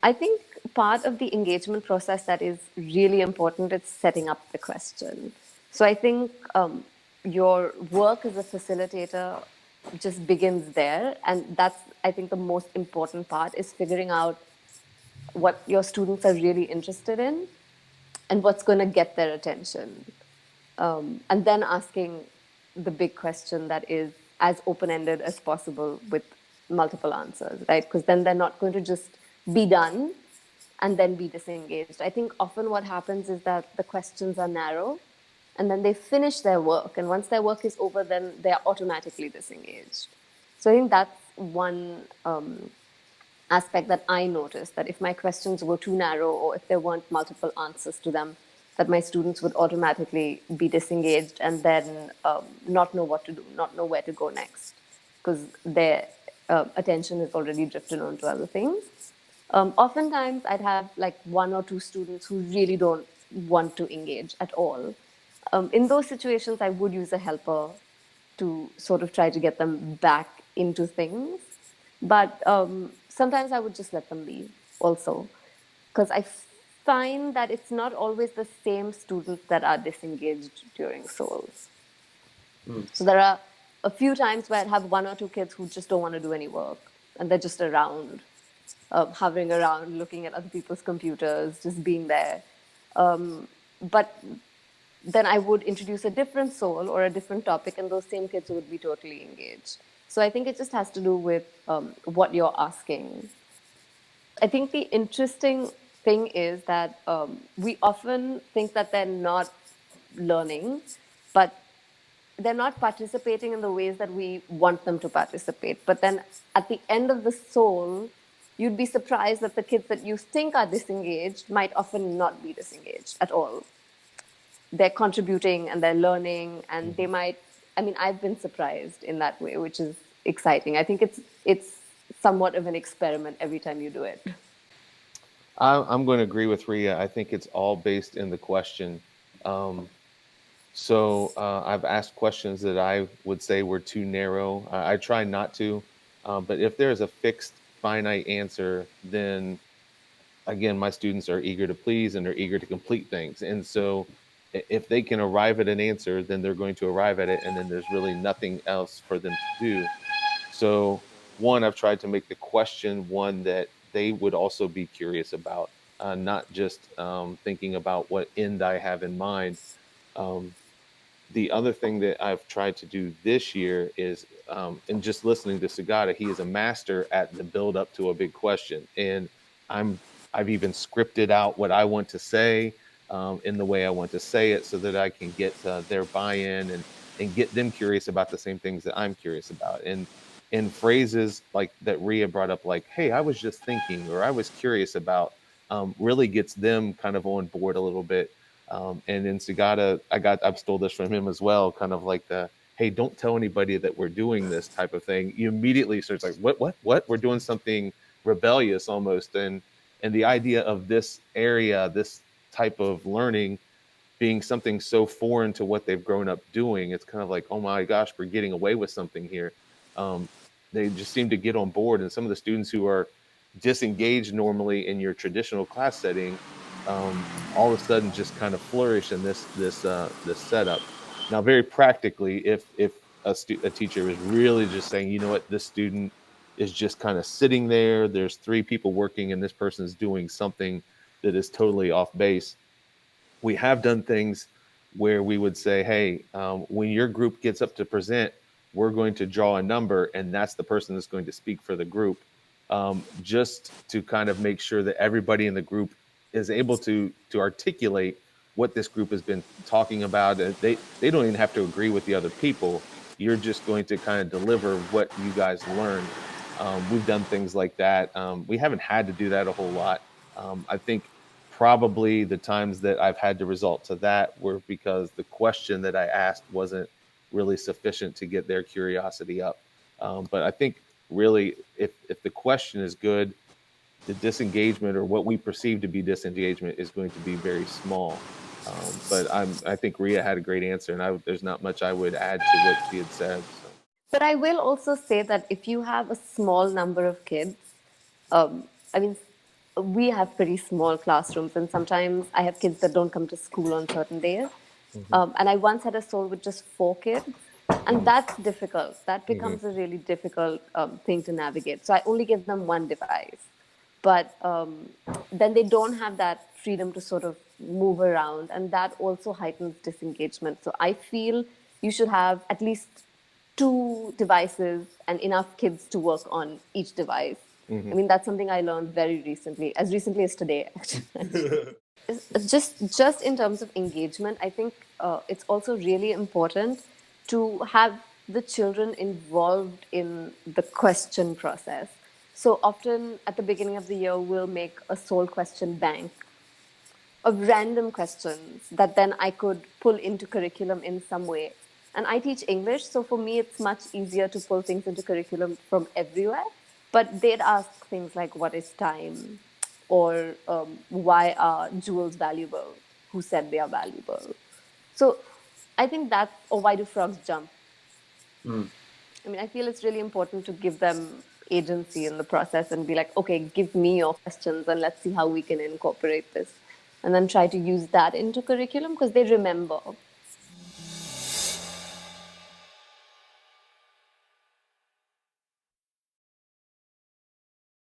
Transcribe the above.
I think part of the engagement process that is really important is setting up the question. So I think your work as a facilitator just begins there. And that's, I think, the most important part is figuring out what your students are really interested in and what's going to get their attention. And then asking the big question that is as open-ended as possible with multiple answers, right? Because then they're not going to just be done and then be disengaged. I think often what happens is that the questions are narrow and then they finish their work. And once their work is over, then they're automatically disengaged. So I think that's one aspect that I noticed, that if my questions were too narrow or if there weren't multiple answers to them, that my students would automatically be disengaged and then not know what to do, not know where to go next, because their attention is already drifted on to other things. Oftentimes, I'd have like one or two students who really don't want to engage at all. In those situations, I would use a helper to sort of try to get them back into things. But sometimes I would just let them leave also, because I find that it's not always the same students that are disengaged during souls. Mm. So there are a few times where I have one or two kids who just don't want to do any work and they're just around, hovering around, looking at other people's computers, just being there. But then I would introduce a different soul or a different topic, and those same kids would be totally engaged. So I think it just has to do with what you're asking. I think the interesting thing is that we often think that they're not learning, but they're not participating in the ways that we want them to participate. But then at the end of the soul, you'd be surprised that the kids that you think are disengaged might often not be disengaged at all. They're contributing and they're learning, and they might, I mean, I've been surprised in that way, which is exciting. I think it's somewhat of an experiment every time you do it. I'm going to agree with Ria. I think it's all based in the question. Um, I've asked questions that I would say were too narrow. I try not to, but if there's a fixed, finite answer, then again, my students are eager to please and they're eager to complete things. And so if they can arrive at an answer, then they're going to arrive at it. And then there's really nothing else for them to do. So, one, I've tried to make the question one that they would also be curious about, not just thinking about what end I have in mind. Um, the other thing that I've tried to do this year is, and just listening to Sagata, he is a master at the build up to a big question. And I'm, I've even scripted out what I want to say in the way I want to say it so that I can get their buy-in and get them curious about the same things that I'm curious about. And in phrases like that Ria brought up, like, hey, I was just thinking, or I was curious about, really gets them kind of on board a little bit. And then Sagata, I've stole this from him as well, kind of like the, hey, don't tell anybody that we're doing this type of thing. You immediately starts like, what? We're doing something rebellious almost. And the idea of this area, this type of learning being something so foreign to what they've grown up doing, it's kind of like, oh my gosh, we're getting away with something here. Um, they just seem to get on board. And some of the students who are disengaged normally in your traditional class setting, all of a sudden just kind of flourish in this setup. Now, very practically, if a teacher is really just saying, you know what, this student is just kind of sitting there, there's three people working, and this person is doing something that is totally off base. We have done things where we would say, hey, when your group gets up to present, we're going to draw a number, and that's the person that's going to speak for the group, just to kind of make sure that everybody in the group is able to articulate what this group has been talking about. They don't even have to agree with the other people. You're just going to kind of deliver what you guys learned. We've done things like that. We haven't had to do that a whole lot. I think probably the times that I've had to resort to that were because the question that I asked wasn't really sufficient to get their curiosity up. But I think really, if the question is good, the disengagement or what we perceive to be disengagement is going to be very small. But I think Ria had a great answer, and there's not much I would add to what she had said. So. But I will also say that if you have a small number of kids, I mean, we have pretty small classrooms, and sometimes I have kids that don't come to school on certain days. Hmm. And I once had a SOLE with just 4 kids, and Hmm. that's difficult. That Hmm. becomes a really difficult thing to navigate. So I only give them one device, but then they don't have that freedom to sort of move around, and that also heightens disengagement. So I feel you should have at least 2 devices and enough kids to work on each device. I Hmm. mean, that's something I learned very recently, as recently as today, actually. Just in terms of engagement, I think it's also really important to have the children involved in the question process. So often at the beginning of the year, we'll make a SOLE question bank of random questions that then I could pull into curriculum in some way. And I teach English, so for me, it's much easier to pull things into curriculum from everywhere. But they'd ask things like, what is time? Or why are jewels valuable? Who said they are valuable? So I think that's, or why do frogs jump? Mm. I mean, I feel it's really important to give them agency in the process and be like, okay, give me your questions and let's see how we can incorporate this. And then try to use that into curriculum because they remember.